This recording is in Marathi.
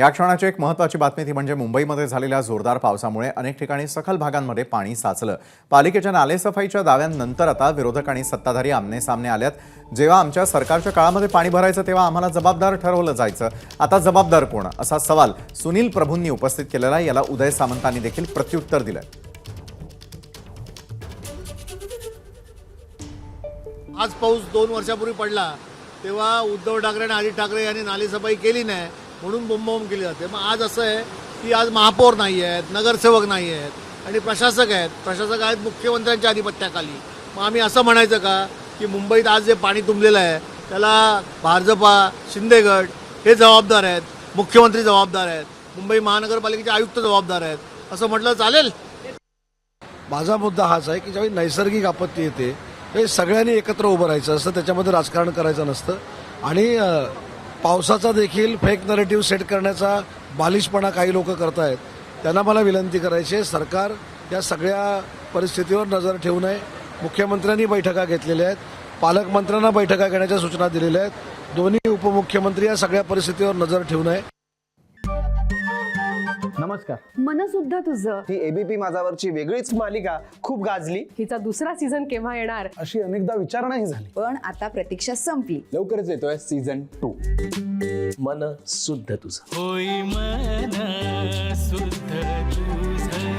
या क्षणाची एक महत्त्वाची बातमी ती म्हणजे मुंबईमध्ये झालेल्या जोरदार पावसामुळे अनेक ठिकाणी सखल भागांमध्ये पाणी साचलं। पालिकेच्या नालेसफाईच्या दाव्यांनंतर आता विरोधक आणि सत्ताधारी आमनेसामने आल्यात। जेव्हा आमच्या सरकारच्या काळामध्ये पाणी भरायचं तेव्हा आम्हाला जबाबदार ठरवलं जायचं, आता जबाबदार कोण असा सवाल सुनील प्रभूंनी उपस्थित केलेला। याला उदय सामंतांनी देखील प्रत्युत्तर दिलंय। आज पाऊस 2 वर्षापूर्वी पडला तेव्हा उद्धव ठाकरे आणि आदित्य ठाकरे यांनी नालेसफाई केली नाही म्हणून बोंबाबोंब केली जाते। मग आज असं आहे की आज महापौर नाही आहेत, नगरसेवक नाही आहेत आणि प्रशासक आहेत मुख्यमंत्र्यांच्या आधिपत्याखाली। मग आम्ही असं म्हणायचं का की मुंबईत आज जे पाणी तुंबलेलं आहे त्याला भाजपा शिंदे गट हे जबाबदार आहेत, मुख्यमंत्री जबाबदार आहेत, मुंबई महानगरपालिकेचे आयुक्त जबाबदार आहेत असं म्हटलं चालेल? माझा मुद्दा हाच आहे की ज्यावेळी नैसर्गिक आपत्ती येते ते सगळ्यांनी एकत्र उभं राहायचं असतं, त्याच्यामध्ये राजकारण करायचं नसतं। आणि पावसाचा देखील फेक नरेटिव्ह सेट करण्याचा बालिशपणा काही लोक करतायत। त्यांना मला विनंती करायची आहे, सरकार या सगळ्या परिस्थितीवर नजर ठेवू नये। मुख्यमंत्र्यांनी बैठका घेतलेल्या आहेत, पालकमंत्र्यांना बैठका घेण्याच्या सूचना दिलेल्या आहेत। दोन्ही उपमुख्यमंत्री या सगळ्या परिस्थितीवर नजर ठेवू नये। नमस्कार। मन सुद्धा तुझं ही एबीपी माझावरची वेगळीच मालिका खूप गाजली। हिचा दुसरा सीझन केव्हा येणार अशी अनेकदा विचारणाही झाली, पण आता प्रतीक्षा संपली। लवकरच येतोय सीझन 2। मन शुद्ध तुझं होई मन शुद्ध तुझं